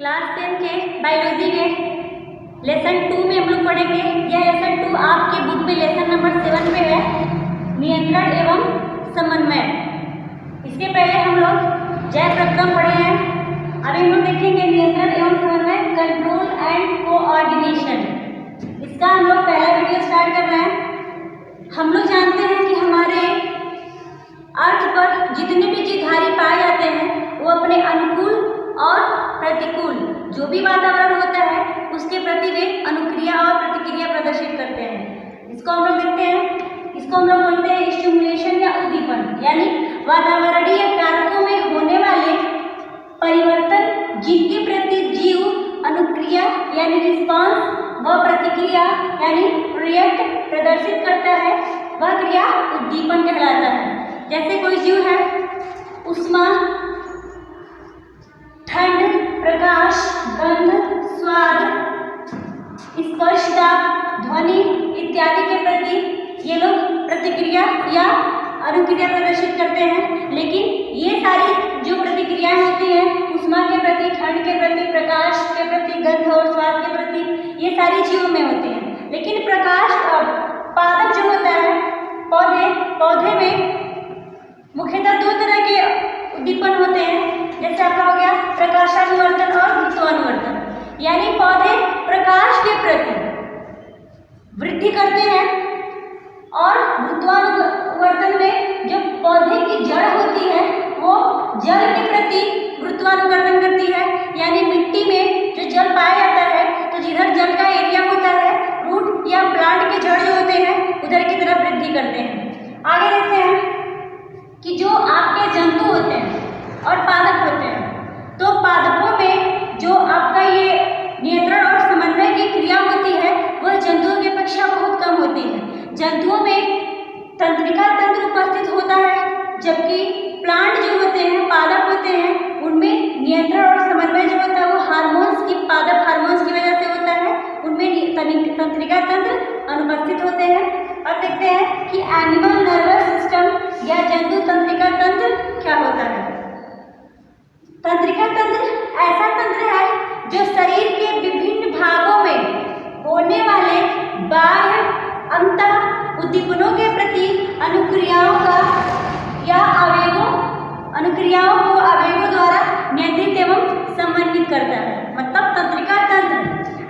Class 10 के biology के lesson 2 में हम लोग पढ़ेंगे। यह लेसन 2 आपके बुक में लेसन नंबर 7 पे है, नियंत्रण एवं समन्वय। इसके पहले हम लोग जैव प्रक्रम पढ़े हैं। अभी हम लोग देखेंगे नियंत्रण एवं समन्वय, कंट्रोल एंड कोऑर्डिनेशन। इसका हम लोग पहला वीडियो स्टार्ट कर रहे हैं। हम लोग जानते हैं कि हमारे अर्थ पर जितने भी जीवधारी पाए जाते हैं वो अपने अनुकूल और प्रतिकूल जो भी वातावरण होता है उसके प्रति वे अनुक्रिया और प्रतिक्रिया प्रदर्शित करते हैं। इसको हम लोग देखते हैं, इसको हम लोग बोलते हैं स्टिमुलेशन या उद्दीपन, यानी वातावरणीय कारकों में होने वाले परिवर्तन जिनके प्रति जीव अनुक्रिया यानी रिस्पॉन्स व प्रतिक्रिया यानी रिएक्ट प्रदर्शित करता है, वह क्रिया उद्दीपन कहलाता है। जैसे कोई जीव है, ऊष्मा, ठंड, प्रकाश, गंध, स्वाद, स्पर्शता, ध्वनि इत्यादि के प्रति ये लोग प्रतिक्रिया या अनुक्रिया प्रदर्शित करते हैं। लेकिन ये सारी जो प्रतिक्रियाएं होती हैं ऊष्मा के प्रति, ठंड के प्रति, प्रकाश के प्रति, गंध और स्वाद के प्रति, ये सारी जीवों में होती हैं। लेकिन प्रकाश पादप जो होता है पौधे में मुख्यतः 2 तरह के उद्दीपन होते हैं। जैसे आपका हो गया प्रकाशानुवर्तन और गुरुत्वानुवर्तन, यानी पौधे प्रकाश के प्रति वृद्धि करते हैं और गुरुत्वानुवर्तन में जो पौधे की जड़ होती है वो जल के प्रति गुरुत्वानुवर्तन करती है। यानी मिट्टी में जो जल पाया जाता है तो जिधर जल का एरिया होता है, रूट या प्लांट के जड़ जो होते हैं उधर की तरफ वृद्धि करते हैं। आगे देखते हैं कि जो आपके जंतु होते हैं और पादप होते हैं, तो पादपों में जो आपका ये नियंत्रण और समन्वय की क्रिया होती है वह जंतुओं की अपेक्षा बहुत कम होती है। जंतुओं में तंत्रिका तंत्र उपस्थित होता है, जबकि प्लांट जो होते हैं, पादप होते हैं, उनमें नियंत्रण और समन्वय जो होता है वो हार्मोन्स की, पादप हार्मोन्स की वजह से होता है, उनमें तंत्रिका तंत्र अनुपस्थित होते हैं। अब देखते हैं कि एनिमल नर्वस सिस्टम या जंतु तंत्रिका तंत्र क्या होता है। तंत्रिका तंत्र ऐसा तंत्र है जो शरीर के विभिन्न भागों में होने वाले बाह्य अंतः उद्दीपनों के प्रति अनुक्रियाओं को आवेगों द्वारा नियंत्रित एवं समन्वित करता है। मतलब तंत्रिका तंत्र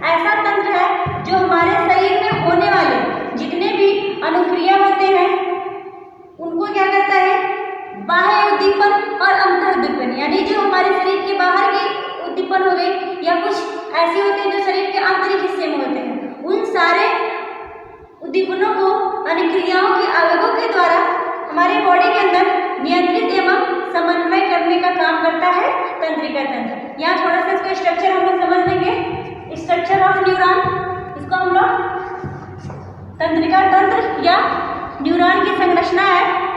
ऐसा तंत्र है जो हमारे शरीर में होने वाले जितने भी अनुक्रिया होते हैं उनको क्या करता है, बाह्य उद्दीपन और अंतः उद्दीपन, यानी जो हमारे शरीर के बाहर के उद्दीपन हो गए या कुछ ऐसे होते हैं जो शरीर के आंतरिक हिस्से में होते हैं, उन सारे उद्दीपनों को अनुक्रियाओं के आवेगों के द्वारा हमारे बॉडी के अंदर नियंत्रित एवं समन्वय करने का काम करता है तंत्रिका तंत्र। यहाँ थोड़ा सा इसका स्ट्रक्चर हम लोग समझ लेंगे। स्ट्रक्चर ऑफ न्यूरॉन, इसको हम लोग तंत्रिका तंत्र या न्यूरॉन की संरचना है।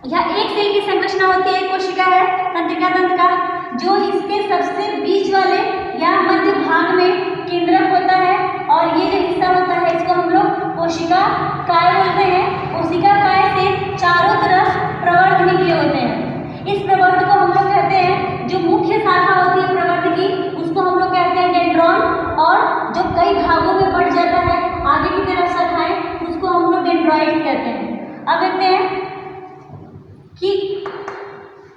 यह एक सेल की संरचना होती है, कोशिका है तंत्रिका तंत्र का, जो इसके सबसे बीच वाले या मध्य भाग में केंद्रक होता है। और ये जो हिस्सा होता है इसको हम लोग कोशिका काय बोलते हैं। कोशिका काय से चारों तरफ प्रवर्ध निकले होते हैं। इस प्रवर्ध को हम लोग कहते हैं, जो मुख्य शाखा होती है प्रवर्ध की उसको हम लोग कहते हैं डेंड्रॉन, और जो कई भागों में बढ़ जाता है आगे की तरफ शाखाएं उसको हम लोग डेंड्रॉइड कहते हैं। अब देखते हैं कि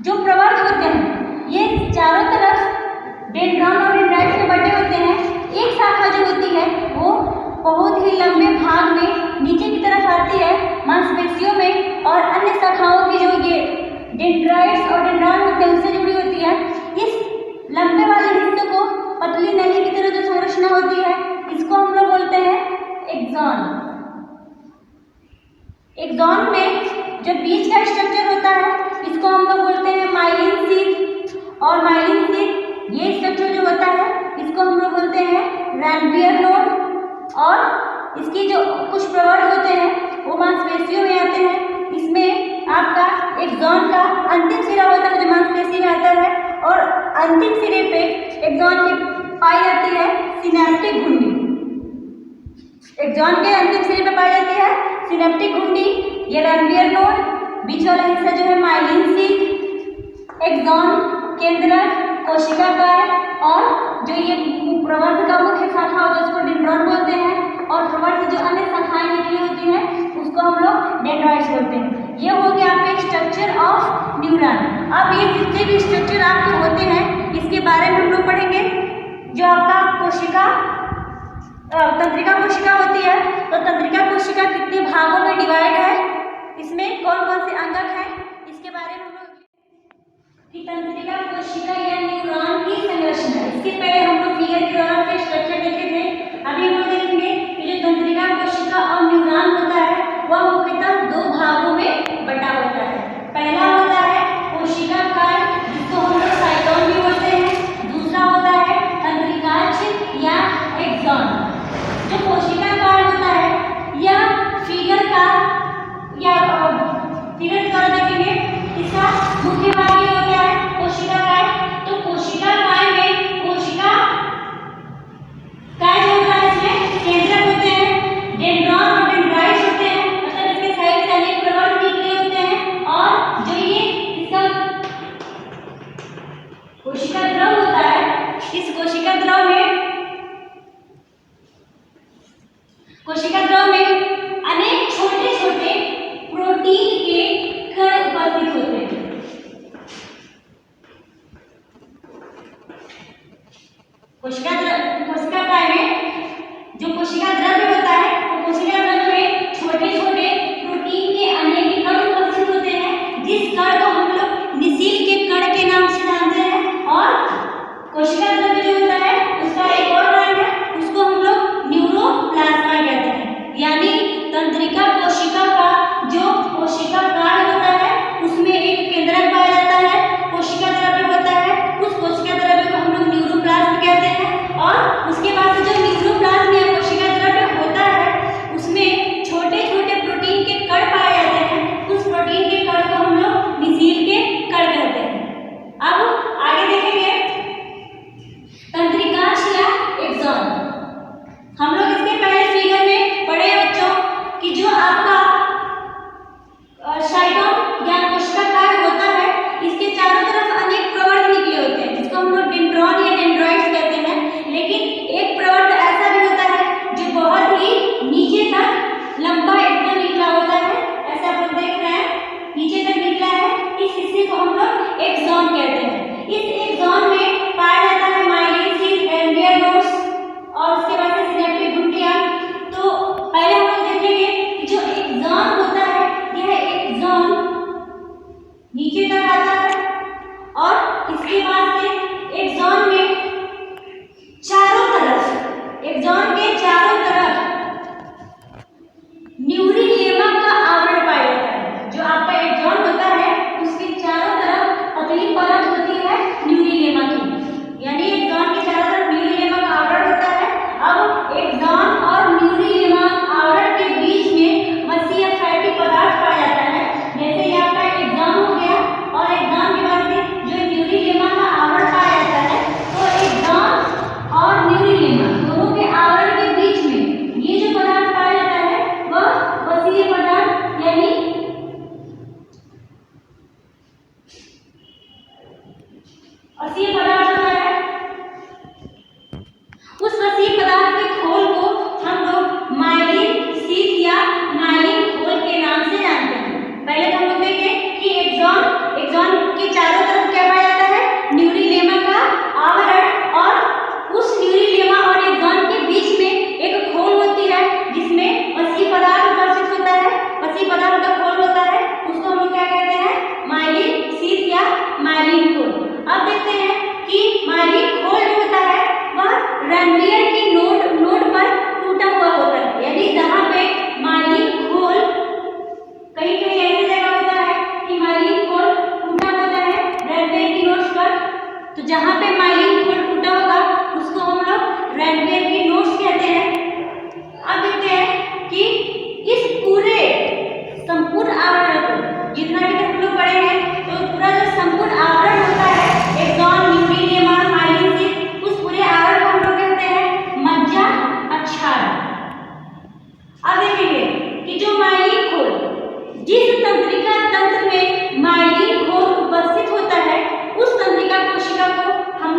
जो प्रवर्ध होते हैं ये चारों तरफ डेंड्रॉन और डेंड्राइट में बटे होते हैं। एक शाखा जो होती है वो बहुत ही लंबे भाग में नीचे की तरफ आती है मांसपेशियों में, और अन्य शाखाओं की जो ये डेंड्राइट्स और डेंड्रॉन होते हैं उससे जुड़ी होती है। इस लंबे वाले हिस्से को पतली नली की तरह जो संरचना होती है इसको हम लोग बोलते हैं एक्सॉन। एक्सॉन में जो बीच का स्ट्रक्चर होता है इसको हम लोग बोलते हैं माइलिन शीथ, और माइलिन शीथ ये स्ट्रक्चर जो होता है इसको हम लोग बोलते हैं रैम्बियर नोड। और इसकी जो कुछ प्रवर्ध होते हैं वो मांसपेशियों में आते हैं। इसमें आपका एक्सॉन का अंतिम सिरा होता है जो मांसपेशी में आता है, और अंतिम सिरे पे एक्सॉन की पाई जाती है सिनेप्टिक घुंडी। एक्सॉन के अंतिम सिरे पे पाई जाती है सिनेप्टिक घुंडी, ये रैम्बियर नोड, बीच वाला हिस्सा जो है माइलिन शीथ, एक्सॉन, केंद्रक, कोशिका काय और जो ये प्रवर्ध का मुख्य शाखा होता है उसको डेंड्रॉन बोलते हैं, और प्रवर्ध से जो अन्य शाखाएं निकली होती हैं उसको हम लोग डेंड्राइट्स बोलते हैं। ये हो गया आपका स्ट्रक्चर ऑफ न्यूरॉन। अब ये जितने भी स्ट्रक्चर आपके होते हैं इसके बारे में हम लोग पढ़ेंगे। जो आपका कोशिका तंत्रिका कोशिका होती है, तो तंत्रिका कोशिका कितने भागों में डिवाइड है, इसमें कौन कौन से अंगक हैं, इसके बारे में हम लोग कि तंत्रिका कोशिका या न्यूरॉन की संरचना। इसके पहले हम लोग फिगर के द्वारा उसका स्ट्रक्चर देखे थे। अभी हम लोग देखेंगे कि जो तंत्रिका कोशिका और न्यूरॉन होता है वह मुख्यतः दो भागों में बटा होता है। पहला होता है कोशिका काल, जिसको हम लोग साइटोन भी बोलते हैं। दूसरा होता है तंत्रिकाक्ष या एक्सॉन। जो कोशिका काल होता है यह फिगर का या फिगर के द्वारा देखेंगे, इसका मुख्य भाग ये होता है कोशिका काल। तो कोशिका काल में कोशिका काल जो होता है इसमें केंद्रक होते हैं, डेंड्रॉन और डेंड्राइट्स होते हैं, मतलब इसके साइड से अनेक प्रवर्ध निकले होते हैं। और जो ये इसका कोशिका द्रव होता है, इस कोशिका द्रव में अनेक छोटे छोटे प्रोटीन के कण उपस्थित होते हैं। कोशिका काल में जो कोशिका द्रव्य होता है, तो कोशिका द्रव्य में छोटे छोटे प्रोटीन के अनेक कण उपस्थित होते हैं, जिस कण को हम लोग निसील के कण के नाम से जानते हैं। और कोशिका द्रव्य जो होता है उसका एक और नाम है, उसको हम लोग न्यूरोप्लाज्मा कहते हैं। यानी तंत्रिका कोशिका का जो कोशिका काल होता है उसमें एक केंद्रक पाया जाता है, कोशिका द्रव्य होता है, उस कोशिका द्रव्य को हम लोग न्यूरोप्लाज्म कहते हैं। और उसके बाद जो न्यूरोप्लाज्म या कोशिका द्रव्य होता है उसमें छोटे छोटे प्रोटीन के कण पाए जाते हैं, उस प्रोटीन के कण को हम लोग निसील के कण कहते हैं। अब आगे देखेंगे तंत्रिकाक्ष या एक्सॉन। हम लोग इसके पहले फिगर में पढ़े बच्चों कि जो आपका साइटोन या कोशिका काल होता है इसके चारों तरफ अनेक प्रवर्ध निकले होते हैं, जिसको हम लोग डेंड्रॉन या डेंड्राइट्स कहते हैं। लेकिन एक प्रवर्ध ऐसा भी होता है जो बहुत ही नीचे तक लंबा एकदम निकला होता है, ऐसा आप लोग देख रहे हैं नीचे तक निकला है, इस हिस्से को हम लोग एक्सॉन कहते हैं। इस एक्सॉन में पाया जाता है माइलिन शीथ, गैंग्लिया नोड्स और उसके बाद से सिनेप्टिक गुठलियां। तो पहले हम लोग देखेंगे कि जो एक्सॉन होता है यह एक्सॉन नीचे तक आता है, और इसके बाद से एक्सॉन में चारों तरफ, एक्सॉन के चारों तरफ न्यूरिलेमा का आवरण पाया जाता है। जो आपका एक्सॉन होता है उसके चारों तरफ पतली परत होती है न्यूरिलेमा की, यानी एक्सॉन के चारों तरफ न्यूरिलेमा का आवरण होता है। अब एक्सॉन और न्यूरिलेमा आवरण के बीच में मसी या फैटी पदार्थ पाया जाता है। जैसे ये आपका एक्सॉन हो गया और एक्सॉन के बाद से जो न्यूरिलेमा का आवरण पाया जाता है, तो एक्सॉन और न्यूरिलेमा दोनों के आवरण के बीच में ये जो पदार्थ पाया जाता है वह वसीय पदार्थ यानी वसीय पदार्थ होता है। उस वसीय पदार्थ के खोल को हम लोग माइलिन शीथ या माइलिन खोल के नाम से जानते हैं। पहले तो हम लोग देखें कि एक्सॉन के चारों तरफ क्या पाया जाता है, न्यूरिलेमा का आवरण, और उस न्यूरिलेमा और एक्सॉन के बीच में एक खोल होती है जिसमें वसीय पदार्थ उपस्थित होता है। वसीय पदार्थ का खोल होता है, उसको हम लोग क्या कहते हैं, माइलिन शीथ या माइलिन खोल। अब देखते हैं कि माइलिन खोल जो होता है वह रैनवियर की नोड पर टूटा हुआ होता है, यानी जहाँ पे माइलिन खोल कहीं कहीं ऐसी जगह होता है कि माइलिन खोल टूटा होता है रैनवियर की नोड्स पर। तो जहाँ पे माइलिन खोल टूटा होगा उसको हम लोग रैनवियर की नोड्स कहते हैं। अब देखते हैं कि इस पूरे संपूर्ण आवरण को जितना भी हम लोग पढ़े हैं, तो पूरा जो संपूर्ण आवरण होता है एक्सॉन, न्यूरिलेमा, माइलिन शीथ, उस पूरे आवरण को हम लोग कहते हैं मज्जा अक्षार। अब देखेंगे कि जो माइलिन खोल, जिस तंत्रिका तंत्र में माइलिन खोल उपस्थित होता है उस तंत्रिका कोशिका को हम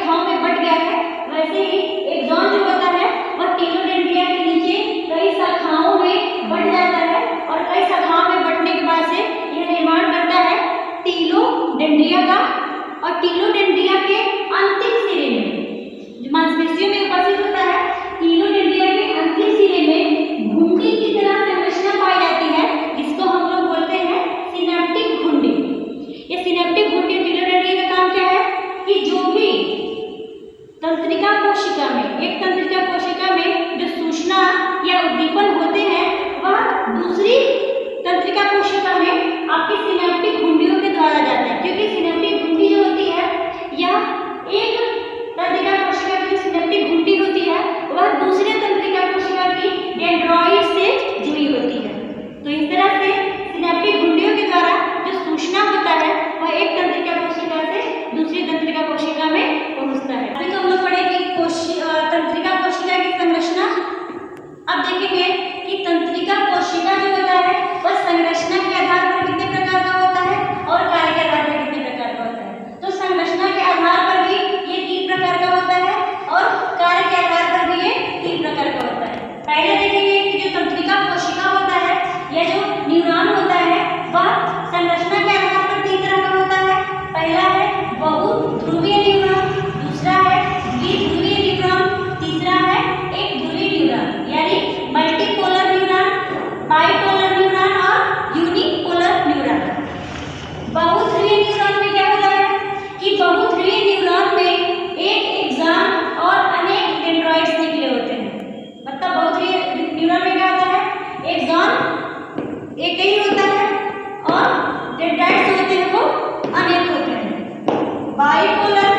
शाखाओं में बट गया है, वैसे ही एक्सॉन जो होता है वह टीलोडेंड्रिया के नीचे कई शाखाओं में बट जाता है और कई शाखाओं में बटने के बाद से यह निर्माण करता है टीलोडेंड्रिया का। और टीलोडेंड्रिया के अंतिम सिरे में जो मांसपेशियों में उपस्थित होता है, टीलोडेंड्रिया के अंतिम सिरे में घुंडी की तरह संरचना पाई जाती है, जिसको हम लोग बोलते हैं सिनेप्टिक घुंडी। ये सिनेप्टिक घुंडी टीलोडेंड्रिया का काम क्या है कि जो भी तंत्रिका कोशिका में, एक तंत्रिका कोशिका में जो सूचना या उद्दीपन होते हैं वह दूसरी तंत्रिका कोशिका में आपकी सिनेप्टिक घुंडियों के द्वारा जाता है, क्योंकि सिनेप्टिक घुंडी जो होती है यह एक तंत्रिका कोशिका की सिनेप्टिक घुंडी होती है वह दूसरे तंत्रिका कोशिका की डेंड्रॉइड से जुड़ी होती है। तो इस तरह से सिनेप्टिक घुंडियों के द्वारा जो सूचना होता है वह एक तंत्रिका कोशिका से दूसरी तंत्रिका कोशिका में पहुंचता है। अभी तो हम लोग पढ़े कि तंत्रिका कोशिका की संरचना। अब देखेंगे कि तंत्रिका कोशिका जो होता है वह संरचना के आधार पर कितने प्रकार का होता है और कार्य के आधार पर कितने प्रकार का होता है। तो संरचना के आधार पर भी ये 3 प्रकार का होता है और कार्य के आधार पर भी ये 3 प्रकार का होता है। पहले देखेंगे कि जो तंत्रिका कोशिका होता है या जो न्यूरॉन होता है वह संरचना के आधार पर 3 तरह का होता है। पहला है बहुध्रुवीय न्यूरॉन, दूसरा है द्विध्रुवीय न्यूरॉन, तीसरा है एक ध्रुवीय न्यूरॉन यानी मल्टीपोलर न्यूरॉन, बाइपोलर न्यूरॉन और यूनिपोलर न्यूरॉन। बहुध्रुवीय न्यूरॉन में क्या होता है कि बहुध्रुवीय न्यूरॉन में एक एक्सॉन और अनेक डेंड्रॉइड्स निकले होते हैं। मतलब बहुध्रुवीय न्यूरॉन में क्या होता है, एक्सॉन एक ही होता है और डेंड्राइट्स होते हैं वो अनेक होते हैं। बाइपोलर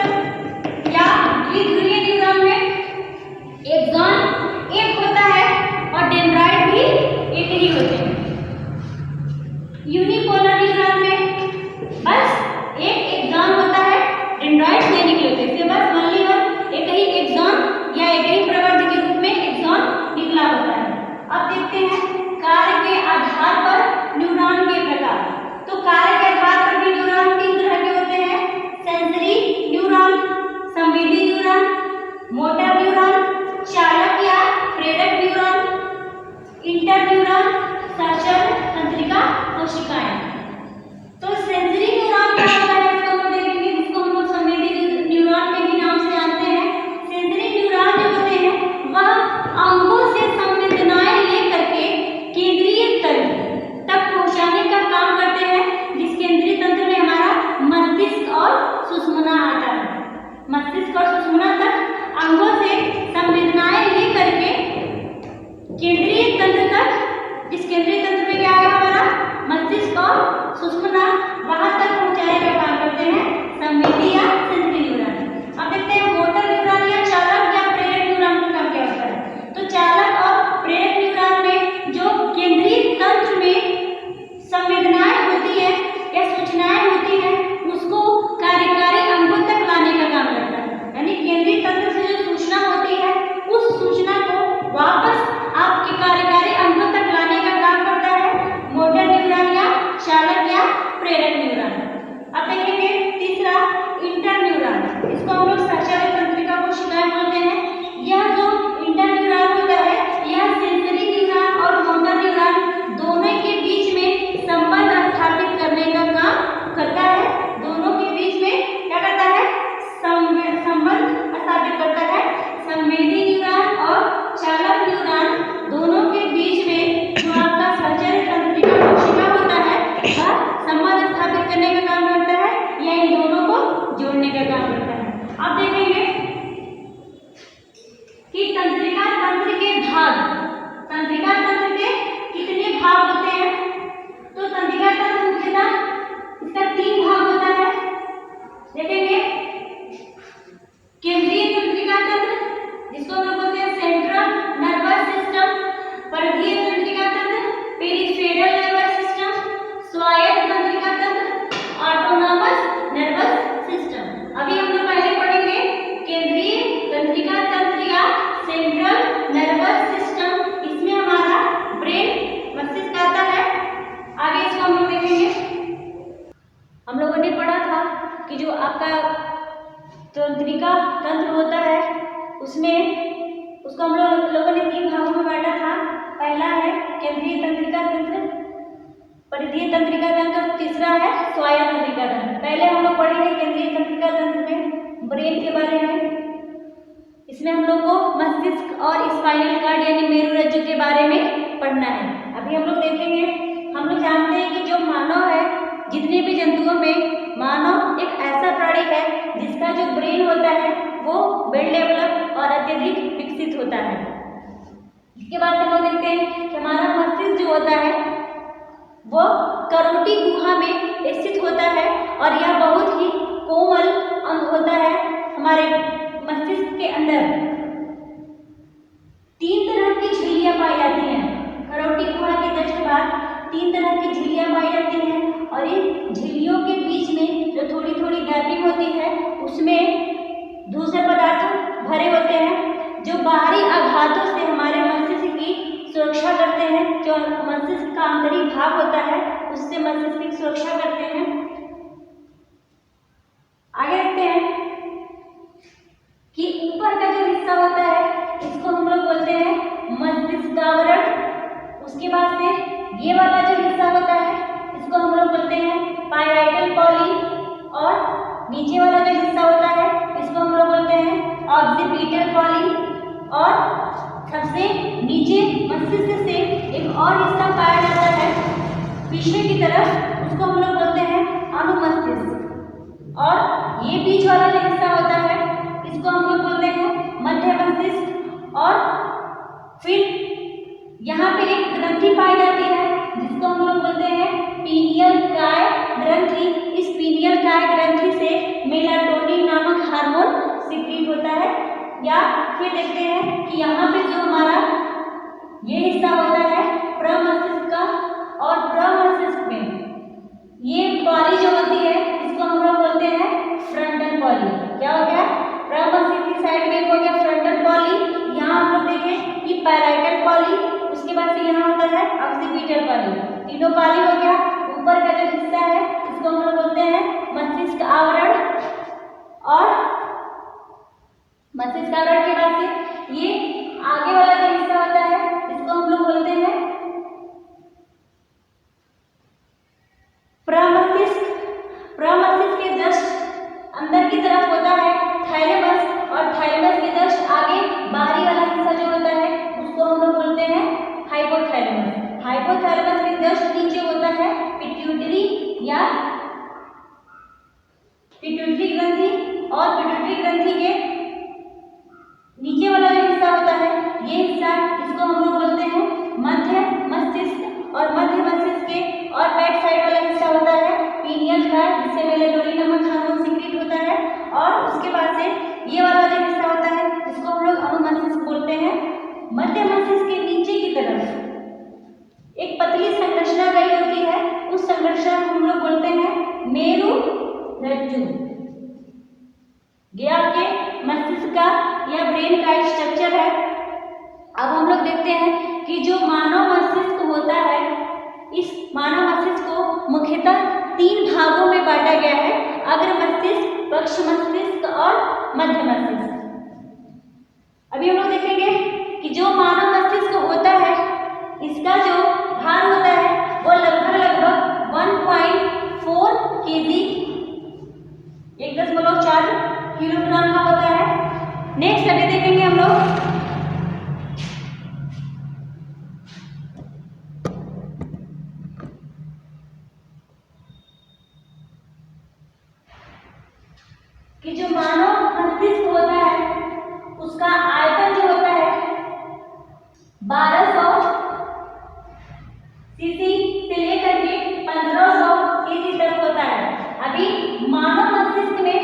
या द्विध्रुवीय न्यूरॉन में एक्सॉन एक होता है और डेंड्राइट भी एक ही होते हैं। यूनिपोलर न्यूरॉन में बस एक एक्सॉन होता है, डेंड्राइट्स नहीं निकले होते, इससे बस ओनली वन एक ही एक्सॉन या एक ही प्रवर्ध के रूप में एक्सॉन निकला होता है। अब देखते हैं कार्य के आधार पर न्यूरॉन के प्रकार। तो कार्य के आधार पर भी न्यूरॉन 3 तरह के होते हैं, सेंसरी न्यूरॉन, संवेदी न्यूरॉन, मोटर न्यूरॉन, चालक या प्रेरक न्यूरॉन, इंटर न्यूरॉन, सहचर तंत्रिका कोशिकाएं। तो सेंसरी न्यूरॉन क्या होता है इसको हम देखेंगे, जिसको हम लोग संवेदी न्यूरॉन के भी नाम से जानते हैं। सेंसरी न्यूरॉन जो होते हैं वह अंगों से संवेदनाएं लेकर के केंद्रीय तंत्र तक पहुंचाने का काम करते हैं, जिस केंद्रीय तंत्र में हमारा मस्तिष्क और सुषुम्ना आता है। मस्तिष्क और सुषुम्ना तक अंगों से संवेदनाएं लेकर के केंद्रीय तंत्र तक, जिस केंद्रीय तंत्र में क्या आएगा हमारा मस्तिष्क और सुषुम्ना, वहां तक पहुंचाने का काम करते हैं संवेदी या सेंसरी न्यूरॉन। अब देखते हैं मोटर न्यूरॉन या चालक या प्रेरक न्यूरॉन का काम क्या होता है। तो चालक और प्रेरक न्यूरॉन में जो केंद्रीय तंत्र में संवेदनाएं होती है या सूचनाएं होती है उसको कार्यकारी अंगों तक लाने का काम करता है, यानी केंद्रीय तंत्र से जो सूचना होती है उस सूचना को वापस आपके कार्यकारी अंगों तक लाने का काम करता है मोटर न्यूरॉन या चालक या प्रेरक न्यूरॉन। अब देखेंगे तीसरा इंटर न्यूरॉन, इसको हम लोग सहचर तंत्रिका कोशिकाएं बोलते हैं। यह जो इंटर न्यूरॉन होता है यह सेंसरी न्यूरॉन और मोटर न्यूरॉन दोनों के बीच में संबंध स्थापित करने का काम करता है। दोनों के बीच में क्या करता है, संबंध स्थापित करता है। संवेदी न्यूरॉन और चालक न्यूरॉन दोनों के बीच में जो आपका सहचर तंत्रिका कोशिका होता है वह संबंध स्थापित करने का काम करता है या इन दोनों को जोड़ने का काम करता है। अब देखेंगे कि तंत्रिका तंत्र के भाग, तंत्रिका तंत्र के कितने भाग होते हैं। तो तंत्रिका तंत्र मुख्यतः इसका 3 भाग होता है। देखेंगे केंद्रीय तंत्रिका तंत्र जिसको हम लोग बोलते हैं सेंट्रल नर्वस सिस्टम, परिधीय तंत्रिका तंत्र, पेरिफेरल नर्वस सिस्टम, स्वायत्त तंत्रिका तंत्र, ऑटोनॉमस नर्वस सिस्टम। अभी हम लोग पहले पढ़ेंगे केंद्रीय तंत्रिका तंत्र या सेंट्रल नर्वस सिस्टम। इसमें हमारा ब्रेन, मस्तिष्क आता तंत्रिका तंत्र होता है उसमें उसको हम लोगों ने 3 भागों में बांटा था। पहला है केंद्रीय तंत्रिका तंत्र, परिधीय तंत्रिका तंत्र, तीसरा है स्वायत्त तंत्रिका तंत्र। पहले हम लोग पढ़ेंगे केंद्रीय तंत्रिका तंत्र में ब्रेन के बारे में। इसमें हम लोग को मस्तिष्क और स्पाइनल कार्ड यानी मेरुरज्जु के बारे में पढ़ना है। अभी हम लोग देखेंगे, हम लोग जानते हैं कि जो मानव है, जितने भी जंतुओं में मानव एक ऐसा प्राणी है जिसका जो ब्रेन होता है वो वेल डेवलप और अत्यधिक विकसित होता है। इसके बाद हम लोग देखते हैं कि हमारा मस्तिष्क जो होता है वो करोटी गुहा में स्थित होता है और यह बहुत ही कोमल अंग होता है। हमारे मस्तिष्क के अंदर 3 तरह की झिल्लियां पाई जाती हैं। करोटी गुहा के जस्ट बाद 3 तरह की झिल्लियां पाई जाती हैं और इन झिल्लियों के बीच में जो थोड़ी थोड़ी गैपिंग होती है उसमें दूसरे पदार्थ भरे होते हैं जो बाहरी आघातों से हमारे मस्तिष्क की सुरक्षा करते हैं। जो मस्तिष्क का आंतरिक भाग होता है उससे मस्तिष्क की सुरक्षा करते हैं। आगे देखते हैं कि ऊपर का जो हिस्सा होता है इसको हम लोग बोलते हैं मस्तिष्क आवरण। उसके बाद से ये वाला जो हिस्सा होता है इसको हम लोग बोलते हैं पायराइटल पॉली और नीचे वाला जो हिस्सा होता है इसको हम लोग बोलते हैं ऑक्सीपिटल पॉली। और सबसे नीचे मस्तिष्क से एक और हिस्सा पाया जाता है पीछे की तरफ, उसको हम लोग बोलते हैं अनुमस्तिष्क। और ये बीच वाला जो हिस्सा होता है इसको हम लोग बोलते हैं मध्य मस्तिष्क। और फिर यहाँ पे एक ग्रंथि पाई जाती है जिसको हम लोग बोलते हैं पीनियल काय ग्रंथि। इस पीनियल काय ग्रंथि से मेलाटोनिन नामक हार्मोन सिक्रीट होता है। या फिर देखते हैं कि यहाँ पे जो हमारा ये हिस्सा होता है प्रमस्तिष्क का, और प्रमस्तिष्क में ये पॉली जो होती है इसको हम लोग बोलते हैं फ्रंटल पॉली। क्या हो गया? प्रमस्तिष्क की साइड में हो गया फ्रंटल पॉली। यहाँ हम लोग देखें कि पैराइटल पॉली, उसके बाद से यहाँ होता है ऑक्सीपिटल पॉली। तीनों पॉली हो गया। ऊपर का जो हिस्सा है इसको हम लोग बोलते हैं मस्तिष्क आवरण। और मस्तिष्क आवरण के बाद से ये आगे वाला जो हिस्सा होता है इसको हम लोग बोलते हैं प्रमस्तिष्क। प्रमस्तिष्क के जस्ट अंदर की तरफ होता है थैलेमस, और थैलेमस के जस्ट आगे बाहरी वाला हिस्सा जो होता है उसको हम लोग बोलते हैं हाइपोथैलेमस। हाइपोथैलेमस के जस्ट नीचे होता है पिट्यूटरी या पिट्यूटरी ग्रंथि, और पिट्यूटरी ग्रंथि के नीचे वाला जो हिस्सा होता है ये हिस्सा, इसको हम लोग बोलते हैं मध्य मस्तिष्क। और मध्य मस्तिष्क के और बैक साइड वाला हिस्सा होता है पीनियल काय, जिससे मेलाटोनिन नामक हार्मोन सिक्रीट होता है। और उसके बाद से ये वाला जो हिस्सा होता है इसको हम लोग अनुमस्तिष्क बोलते हैं। मध्य मस्तिष्क के नीचे की तरफ एक पतली संरचना गई होती है, उस संरचना को हम लोग बोलते हैं मेरुरज्जु। ये आपके मस्तिष्क का या ब्रेन का स्ट्रक्चर है। अब हम लोग देखते हैं कि जो मानव मस्तिष्क होता है, इस मानव मस्तिष्क को मुख्यतः 3 भागों में बांटा गया है, अग्र मस्तिष्क, पक्ष मस्तिष्क और मध्य मस्तिष्क। अभी हम लोग देखेंगे कि जो मानव मस्तिष्क होता है इसका जो भार होता है वो लगभग 1.4 kg 1.4 किलोग्राम का होता है। नेक्स्ट अभी देखेंगे हम लोग कि जो मानव मस्तिष्क होता है उसका आयतन जो होता है 1200 सीसी से लेकर के 1500 सीसी तक होता है। अभी मानव मस्तिष्क में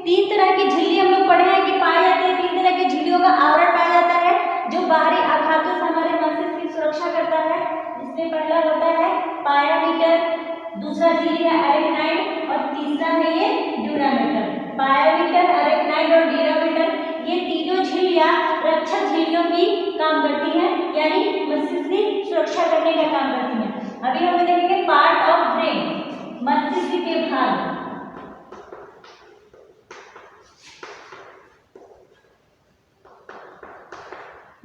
3 तरह की झिल्ली हम लोग पढ़े हैं कि पाई जाती है। 3 तरह की झिल्लियों का आवरण पाया जाता है जो बाहरी आघातों से हमारे मस्तिष्क की सुरक्षा करता है, जिसमें पहला होता है पायामीटर, दूसरा झिल्ली है अरेक्नाइड और तीसरा है ये ड्यूरामीटर। पायामीटर, अरेक्नाइड और ड्यूरामीटर ये तीनों झिल्लियां रक्षक झिल्लियों की काम करती हैं, यानी मस्तिष्क की सुरक्षा करने का काम करती हैं। अभी हम देखेंगे पार्ट ऑफ ब्रेन, मस्तिष्क के भाग।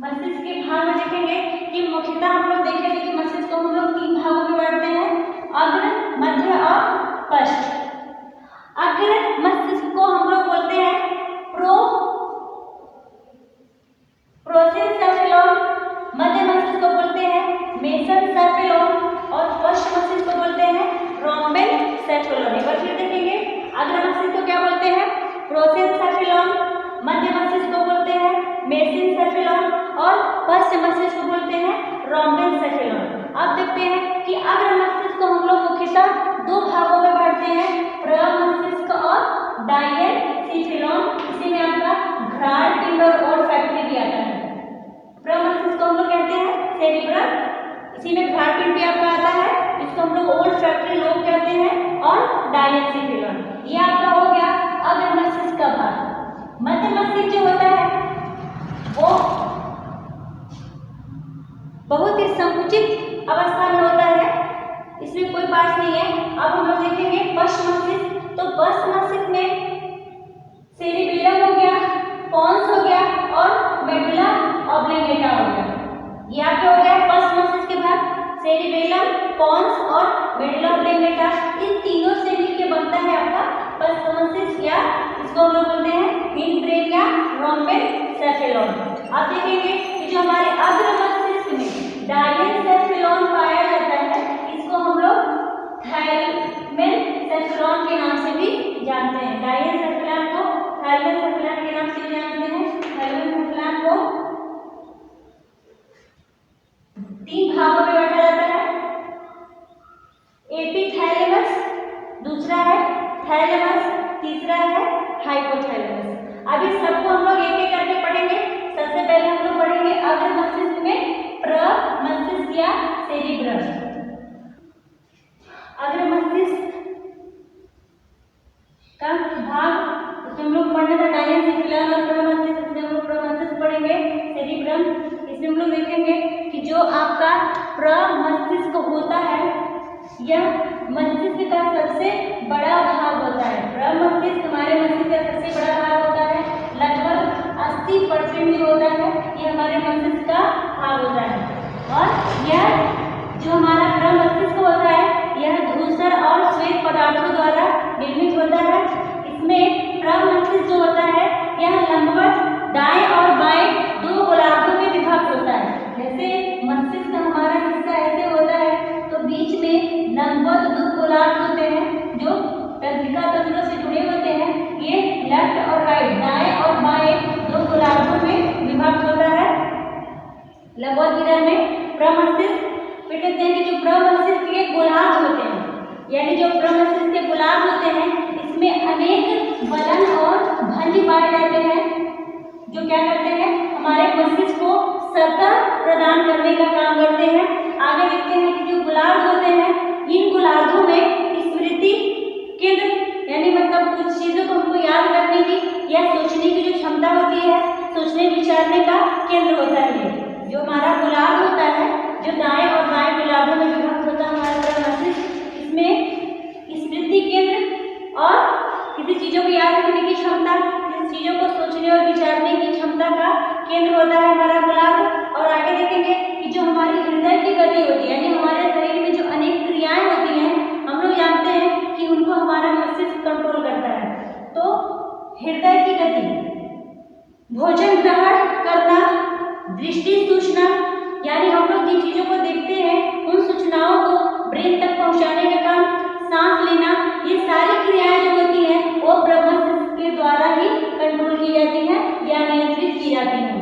मस्तिष्क के भाग में देखेंगे कि मुख्यतः हम लोग देखेंगे कि मस्तिष्क को हम लोग 3 भागों में बांटते हैं, अग्र, मध्य और पश्च। अग्र मस्तिष्क को हम लोग बोलते हैं प्रोसेंसेफेलॉन, मध्य मस्तिष्क को बोलते हैं मेसेनसेफेलॉन और पश्च मस्तिष्क को बोलते हैं रोम्बेनसेफेलॉन। एक बार फिर देखेंगे, अग्र मस्तिष्क को क्या बोलते हैं? प्रोसेंसेफेलॉन, मध्य मस्तिष्क को बोलते हैं मेसेनसेफेलॉन और पश्च मस्तिष्क को बोलते हैं रोम्बेनसेफेलॉन। अब देखते हैं कि अग्र मस्तिष्क को हम लोग मुख्यतः 2 भागों में बांटते हैं, प्रमस्तिष्क और डायनसेफेलॉन। इसी में आपका घ्राण पिंड और ओल्फैक्टरी भी आता है। प्रमस्तिष्क को हम लोग कहते हैं सेरिब्रम, इसी में घ्राण पिंड भी आपका आता है, इसको हम लोग ओल्फैक्टरी लोब कहते हैं, और डायनसेफेलॉन। ये आपका हो गया अग्र मस्तिष्क का भाग। मध्य मस्तिष्क जो होता है वो बहुत ही संकुचित अवस्था में होता है, इसमें कोई पार्ट नहीं है। अब हम लोग देखेंगे पश्च मस्तिष्क, तो पश्च मस्तिष्क में सेरिबेलम हो गया, पोन्स हो गया और मेडुला ऑब्लिंगेटा हो गया। ये आपके हो गया पश्च मस्तिष्क के भाग, सेरिबेलम, पोन्स और मेडुला ऑब्लिंगेटा। इन तीनों से मिलकर बनता है आपका पश्च मस्तिष्क, या इसको हम लोग बोलते हैं हिंड ब्रेन या रोम्बेनसेफेलॉन। आप देखेंगे कि जो हमारे अग्र मस्तिष्क में डायनसेफेलॉन पाया जाता है, इसको हम लोग थैलेमेनसेफेलॉन के नाम से भी जानते हैं। डायनसेफेलॉन को थैलेमेनसेफेलॉन के नाम से भी जानते हैं। थैलेमेनसेफेलॉन को 3 भागों में बांटा जाता है, एपिथैलेमस, दूसरा है थैलेमस, तीसरा है हाइपोथैलेमस। अभी सबको हम लोग एक एक करके पढ़ेंगे। सबसे पहले हम लोग पढ़ेंगे अग्र मस्तिष्क में प्रमस्तिष्क या सेरिब्रम। अग्र मस्तिष्क का भाग उसमें हम लोग पढ़ने का डायनसेफेलॉन और प्रमस्तिष्क, इसमें हम लोग प्रमस्तिष्क पढ़ेंगे, सेरिब्रम। इसमें हम लोग देखेंगे कि जो आपका प्रमस्तिष्क होता है यह मस्तिष्क का सबसे बड़ा भाग होता है। प्रमस्तिष्क हमारे मस्तिष्क का सबसे बड़ा भाग होता है, लगभग 80% जो होता है ये हमारे मस्तिष्क का भाग होता है। और यह जो हमारा प्रमस्तिष्क होता है यह धूसर और श्वेत पदार्थों द्वारा निर्मित होता है। इसमें प्रमस्तिष्क जो होता है यह लंबवत दाएं और बाएं 2 गोलार्धों में विभक्त होता है। जैसे मस्तिष्क का हमारा हिस्सा ऐसे होता है तो बीच में लंबवत 2 गोलार्ध होते हैं जो तंत्रिका तंत्रों से जुड़े होते हैं। ये लेफ्ट और राइट, दाएं और बाएं 2 गोलार्धों में विभक्त होता है। लंबवत विधर में प्रमस्तिष्क, फिर कहते हैं कि जो प्रमस्तिष्क के गोलार्ध होते हैं, यानी जो प्रमस्तिष्क के गोलार्ध होते हैं इसमें अनेक बलन और भंज पाए जाते हैं जो क्या करते हैं हमारे मस्तिष्क को सतह प्रदान करने का काम करते हैं। आगे देखते हैं कि जो गोलार्ध होते हैं इन गोलार्धों में स्मृति केंद्र, यानी मतलब कुछ चीजों को हमको याद करने की या सोचने की जो क्षमता होती है, सोचने विचारने का केंद्र होता है। जो हमारा गोलार्ध होता है जो दाएं और बाएं गोलार्धों में विभक्त होता है हमारा प्रमस्तिष्क, इसमें स्मृति केंद्र और किसी चीजों को याद रखने की क्षमता, किसी चीजों को सोचने और विचारने की क्षमता का केंद्र होता है हमारा गोलार्ध। और आगे देखेंगे कि जो हमारी हृदय की गति होती है, यानी हमारे शरीर में जो अनेक क्रियाएं होती हैं, हम लोग जानते हैं कि उनको हमारा मस्तिष्क कंट्रोल करता है। तो हृदय की गति, भोजन ग्रहण करना, दृष्टि सूचना, यानी हम लोग जिन चीजों को देखते हैं उन सूचनाओं को ब्रेन तक पहुंचाने का काम, सांस लेना, ये सारी क्रियाएं जो होती हैं वो प्रमस्तिष्क के द्वारा ही कंट्रोल की जाती हैं या नियंत्रित की जाती हैं।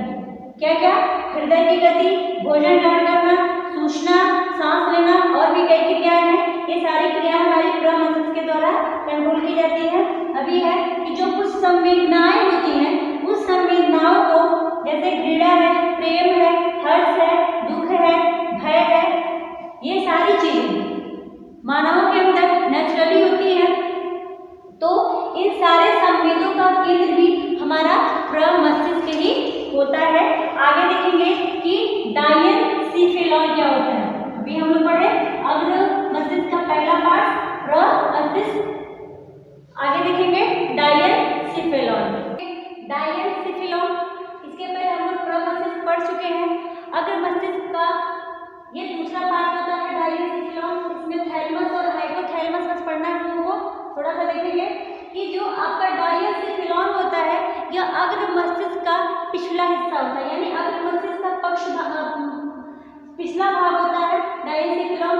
क्या क्या? हृदय की गति, भोजन ग्रहण करना, सूचना, सांस लेना और भी कई क्रियाएं हैं। ये सारी क्रियाएं हमारी प्रमस्तिष्क के द्वारा कंट्रोल की जाती है। अभी है कि जो कुछ संवेदनाएं होती हैं उस संवेदनाओं को, जैसे घृणा है, प्रेम है, हर्ष है, दुख है, भय है, ये सारी चीजें मानवों के अंदर नेचुरली होती है। तो इन सारे संवेदों का केंद्र भी हमारा प्रमस्तिष्क ही होता है। आगे देखेंगे कि डायनसेफेलॉन क्या होता है। अभी हम लोग पढ़े अग्र मस्तिष्क का पहला पार्ट प्रमस्तिष्क, आगे देखेंगे डायनसेफेलॉन। डायनसेफेलॉन, इसके पहले हम लोग प्रमस्तिष्क पढ़ पढ़ चुके हैं। अग्र मस्तिष्क का ये दूसरा पार्ट होता है डायएंसिफिलॉन। इसमें थैलेमस और हाइपोथैलेमस बस पढ़ना है हम लोगों को। थोड़ा सा देखेंगे कि जो आपका डायएंसिफिलॉन होता है यह अग्र मस्तिष्क का पिछला हिस्सा होता है, यानी अग्र मस्तिष्क का पिछला भाग होता है डायएंसिफिलॉन।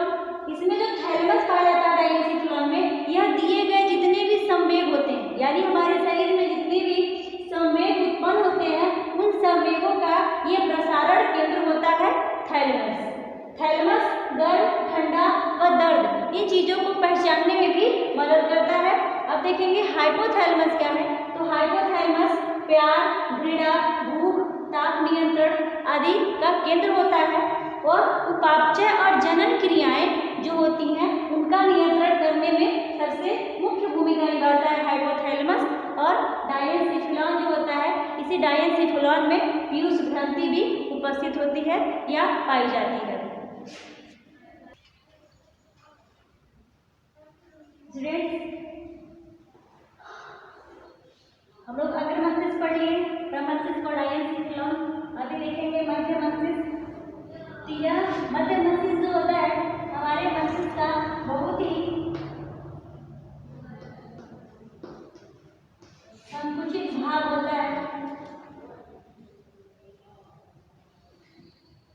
इसमें जो थैलेमस पाया जाता है डायएंसिफिलॉन में, यह दिए गए जितने भी संवेग होते हैं, यानी हमारे शरीर में जितने भी संवेग उत्पन्न होते हैं उन संवेगों का ये प्रसारण केंद्र होता है थैलेमस। थैलेमस गर्म, ठंडा व दर्द इन चीजों को पहचानने में भी मदद करता है। अब देखेंगे हाइपोथैलेमस क्या है। तो हाइपोथैलेमस प्यार, घृणा, भूख, ताप नियंत्रण आदि का केंद्र होता है और उपापचय और जनन क्रियाएं जो होती हैं उनका नियंत्रण करने में सबसे मुख्य भूमिका निभाता है हाइपोथैलेमस। और डायएंसिफिलॉन जो होता है, इसी डायएंसिफिलॉन में पीयूष ग्रंथि भी उपस्थित होती है या पाई जाती है। हम लोग अग्र मस्तिष्क पढ़ लिए, प्रमस्तिष्क और डायएंसिफिलॉन। अभी देखेंगे मध्य मस्तिष्क। यह मध्य मस्तिष्क जो होता है हमारे मस्तिष्क का बहुत ही संकुचित भाग होता है।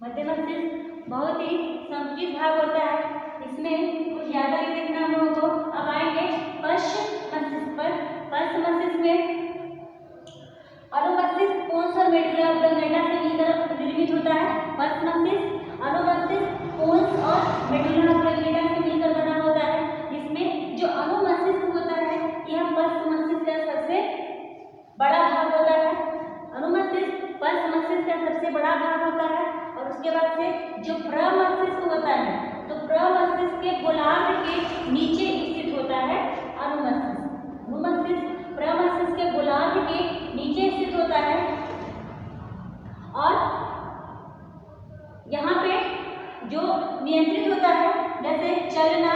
मध्य मस्तिष्क बहुत ही संकुचित भाग होता है। इसमें कुछ याद नहीं देखना हम लोगों को। अब आएंगे पश्च मस्तिष्क पर। पश्च मस्तिष्क में अनुमस्तिष्क पोन्स और मेडुला ऑब्लंगेटा से मिलकर निर्मित होता है। पश्च मस्तिष्क अनुमस्तिष्क पोन्स और मेडुला ऑब्लंगेटा से मिलकर बना होता है। इसमें जो अनुमस्तिष्क होता है यह पश्च मस्तिष्क का सबसे बड़ा भाग होता है। अनुमस्तिष्क पश्च मस्तिष्क का सबसे बड़ा भाग होता है। और उसके बाद से जो प्रमस्तिष्क होता है, तो प्रमस्तिष्क के गोलार्ध के नीचे स्थित होता है अनुमस्तिष्क। अनुमस्तिष्क प्रमस्तिष्क के गोलार्ध के नीचे स्थित होता है और यहाँ पे जो नियंत्रित होता है जैसे चलना,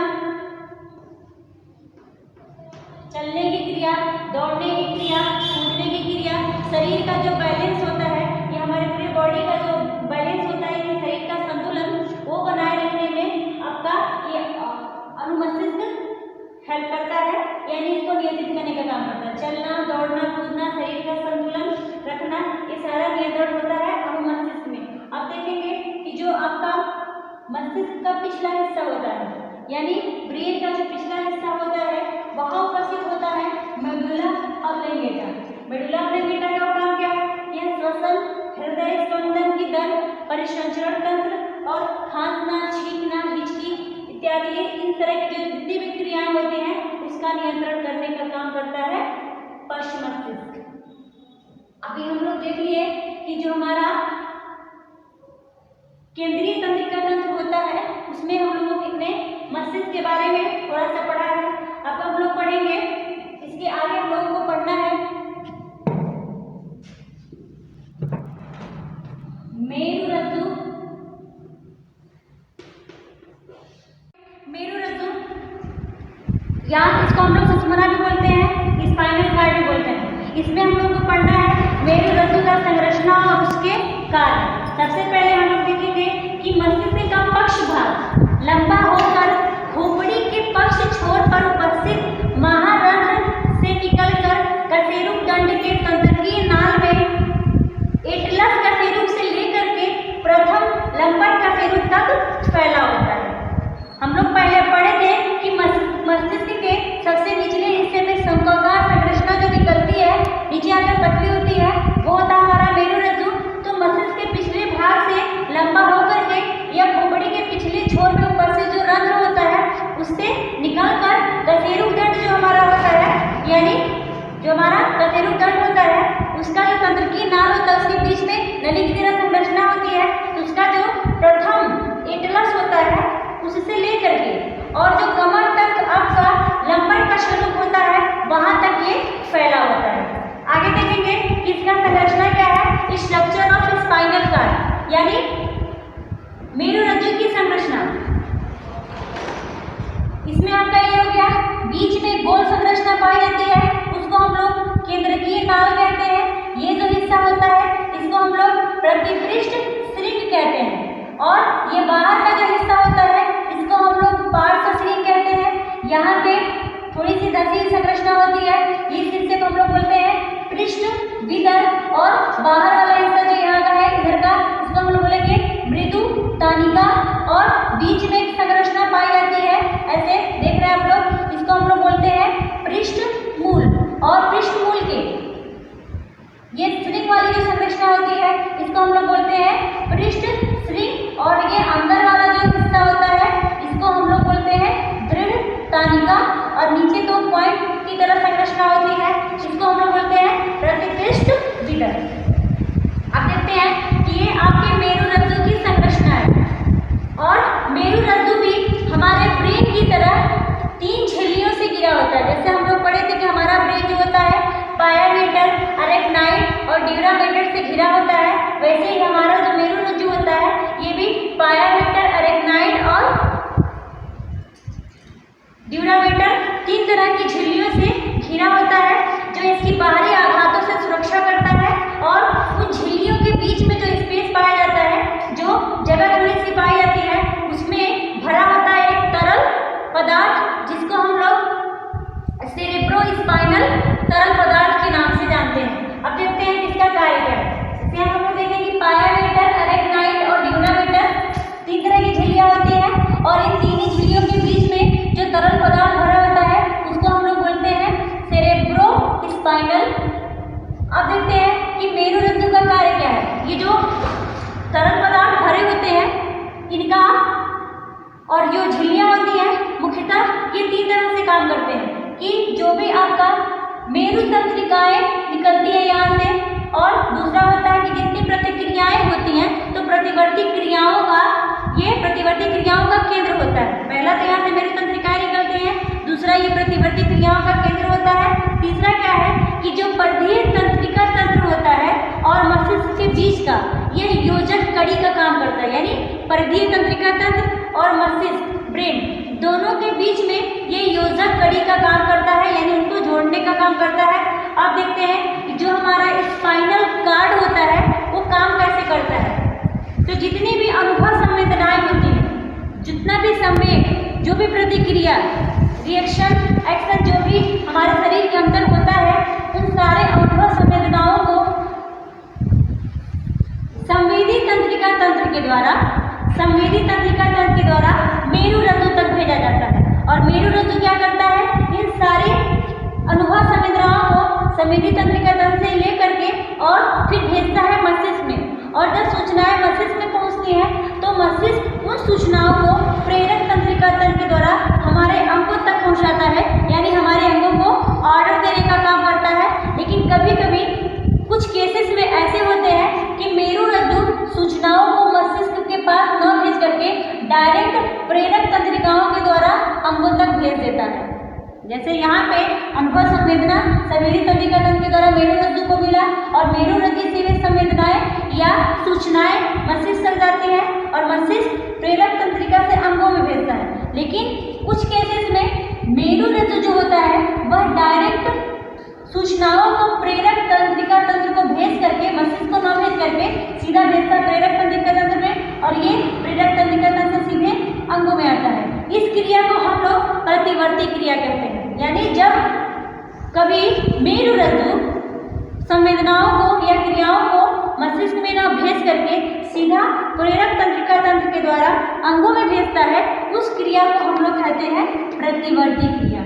चलने की क्रिया, दौड़ने की क्रिया, कूदने की क्रिया, शरीर का जो बैलेंस होता है, ये हमारे पूरे बॉडी का जो बैलेंस होता है, ये शरीर का संतुलन वो बनाए रखने में आपका ये अनुमस्तिष्क हेल्प करता है, यानी इसको नियंत्रित करने का काम करता है। चलना, दौड़ना, कूदना, शरीर का संतुलन रखना, ये सारा नियंत्रण होता है अनुमस्तिष्क में। अब देखेंगे कि जो आपका मस्तिष्क का पिछला हिस्सा होता है, यानी ब्रेन का जो पिछला हिस्सा होता है वहाँ उपस्थित होता है मेडुला ऑब्लंगेटा। मेडुला ऑब्लंगेटा का काम क्या है? यह श्वसन, हृदय स्पंदन की दर, परिसंचरण तंत्र और खांसना, छींकना, हिचकी इत्यादि इन तरह की जो जितनी भी क्रियाएं होती हैं उसका नियंत्रण करने का काम करता है पश्च मस्तिष्क। अभी हम लोग देख लिए कि जो हमारा केंद्रीय तंत्रिका तंत्र होता है उसमें हम लोगों कितने मस्तिष्क के बारे में थोड़ा सा पढ़ा है। अब हम लोग पढ़ेंगे, इसके आगे हम लोगों को पढ़ना है मेरुरज्जु। मेरुरज्जु या इसको हम लोग सुषुम्ना भी बोलते हैं, स्पाइनल कार्ड भी बोलते हैं। इसमें हम लोग को पढ़ना है मेरुरज्जु का संरचना और उसके कार्य। सबसे पहले हम लोग देखेंगे कि मस्तिष्क का पक्ष भाग लंबा होकर खोपड़ी के पक्ष छोर पर उपस्थित महारंध्र से निकलकर कशेरुक दंड के तंत्रिकीय नाल में एटलस कशेरुक से लेकर के प्रथम लंबर कशेरुक तक फैला होता है। हम लोग पहले पढ़े थे कि मस्तिष्क के सबसे निचले हिस्से में शंक्वाकार संरचना जो निकलती है, नीचे आकर पतली होती है, वो होता है हमारा मेरुरज्जु। तो मस्तिष्क के पिछले भाग से लंबा होकर के या खोपड़ी के पिछले छोर में उपस्थित जो रंध्र होता है उससे निकलकर कशेरुक दंड जो हमारा होता है, यानी जो हमारा कशेरुक दंड होता है उसका जो तंत्रिकीय नाल होता है उसके बीच में नली की तरह संरचना होती है। तो उसका जो प्रथम एटलस होता है उससे लेकर के और जो कमर तक आपका लंबर कशेरुक होता है वहां तक ये फैला होता है। आगे देखेंगे कि इसका संरचना क्या है, स्ट्रक्चर ऑफ स्पाइनल कार्ड, यानी मेरुरज्जु की संरचना। इसमें आपका ये हो गया, बीच में गोल संरचना पाई जाती है, उसको हम लोग केंद्रकीय नाल कहते हैं। ये जो हिस्सा होता है इसको हम लोग प्रतिपृष्ठ और ये बाहर का जो हिस्सा होता है इसको हम लोग पार्श्व श्रृंग कहते हैं। यहाँ पे थोड़ी सी धंसी संरचना होती है, इस हिस्से को हम लोग बोलते हैं पृष्ठ विदर, और बाहर वाला हिस्सा जो यहाँ का है इधर का, इसको हम लोग बोलेंगे मृदु तानिका, और बीच में एक संरचना पाई जाती है, ऐसे देख रहे हैं आप लोग, इसको हम लोग बोलते हैं पृष्ठ मूल। और पृष्ठ मूल के ये श्रृंग वाली जो संरचना होती है इसको हम लोग बोलते हैं पृष्ठ श्रृंग, और ये अंदर वाला जो हिस्सा होता है इसको हम लोग बोलते हैं दृढ़ तानिका, और नीचे दो पॉइंट की तरह संरचना होती है इसको हम लोग बोलते हैं प्रतिपृष्ठ विदर। अब देखते हैं कि ये आपके मेरुरज्जु की संरचना है, और मेरुरज्जु भी हमारे ब्रेन की तरह 3 झिल्लियों से घिरा होता है। जैसे हम लोग पढ़े थे कि हमारा ब्रेन जो होता है पायामेटर, अरेक्नाइड और ड्यूरामेटर से घिरा होता है, वैसे ही हमारा जो मेरुरज्जु होता है ये भी पायामेटर, अरेक्नाइड और ड्यूरामेटर 3 तरह की झिल्लियों से घिरा होता है, जो इसकी बाहरी आघातों से सुरक्षा करता है। और उन झिल्लियों के बीच में जो स्पेस पाया जाता है, जो जगह थोड़ी सी पाई जाती है, उसमें भरा होता है एक तरल पदार्थ जिसको हम लोग सेरेब्रोस्पाइनल तरल पदार्थ के नाम से जानते हैं। अब देखते हैं कि इसका कार्य क्या है। इससे हम लोग देखें कि पायामेटर, अरेक्नाइड और ड्यूरामेटर 3 तरह की झिल्लियां होती हैं, और इन 3 ही झिल्लियों के बीच में जो तरल पदार्थ भरा होता है उसको हम लोग बोलते हैं सेरेब्रोस्पाइनल। अब देखते हैं कि मेरुरज्जु का कार्य क्या है। ये जो तरल पदार्थ भरे होते हैं इनका और जो झिल्लियां होती हैं मुख्यतः ये 3 तरह से काम करते हैं, कि जो भी आपका मेरु तंत्रिकाएं निकलती है यहाँ से, और दूसरा होता है कि जितनी प्रतिक्रियाएं होती हैं तो प्रतिवर्ती क्रियाओं का, ये प्रतिवर्ती क्रियाओं का केंद्र होता है। पहला तो यहाँ से मेरु तंत्रिकाएं निकलती हैं, दूसरा ये प्रतिवर्ती क्रियाओं का केंद्र होता है, तीसरा क्या है कि जो परिधीय तंत्रिका तंत्र होता है और मस्तिष्क के बीच का ये योजक कड़ी का काम करता है। यानी परिधीय तंत्रिका तंत्र और मस्तिष्क ब्रेन दोनों के बीच में ये योजक कड़ी का काम करता है, यानी उनको जोड़ने का काम करता है। अब देखते हैं कि जो हमारा स्पाइनल कार्ड होता है वो काम कैसे करता है। तो जितनी भी अनुभव संवेदनाएं होती हैं, जितना भी संवेग, जो भी प्रतिक्रिया, रिएक्शन, एक्शन जो भी हमारे शरीर के अंदर होता है, उन सारे अनुभव संवेदनाओं को संवेदी तंत्रिका तंत्र के द्वारा मेरुरज्जु तक भेजा जाता है। और मेरुरज्जु क्या करता है, इन सारी अनुभव संवेदनाओं को संवेदी तंत्रिका तंत्र से लेकर के और फिर भेजता है मस्तिष्क में, और जब सूचनाएं मस्तिष्क में पहुंचती हैं तो मस्तिष्क उन सूचनाओं को प्रेरक तंत्रिका तंत्र के द्वारा हमारे अंगों तक पहुंचाता है, यानी हमारे अंगों को ऑर्डर देने का काम करता है। लेकिन कभी कभी कुछ केसेस में ऐसे होते हैं कि मेरुरज्जु सूचनाओं को मस्तिष्क के पास न भेज करके डायरेक्ट प्रेरक तंत्रिकाओं के द्वारा अंगों तक भेज देता है। जैसे यहाँ पे अनुभव संवेदना संवेदी तंत्रिका तंत्र के द्वारा मेरुरज्जु को मिला, और मेरुरज्जु से वे संवेदनाएं या सूचनाएं मस्तिष्क तक जाती हैं, और मस्तिष्क प्रेरक तंत्रिका से अंगों में भेजता है। लेकिन कुछ केसेस में मेरुरज्जु जो होता है वह डायरेक्ट सूचनाओं को प्रेरक तंत्रिका तंत्र को भेज करके, मस्तिष्क को न भेज करके सीधा भेजता है प्रेरक तंत्रिका तंत्र में, और ये प्रेरक तंत्रिका तंत्र से सीधे अंगों में आता है। इस क्रिया को हम लोग प्रतिवर्ती क्रिया कहते हैं। यानी जब कभी मेरुरज्जु संवेदनाओं को या क्रियाओं को मस्तिष्क में न भेज करके सीधा प्रेरक तंत्रिका तंत्र के द्वारा अंगों में भेजता है, उस क्रिया को हम लोग कहते हैं प्रतिवर्ती क्रिया।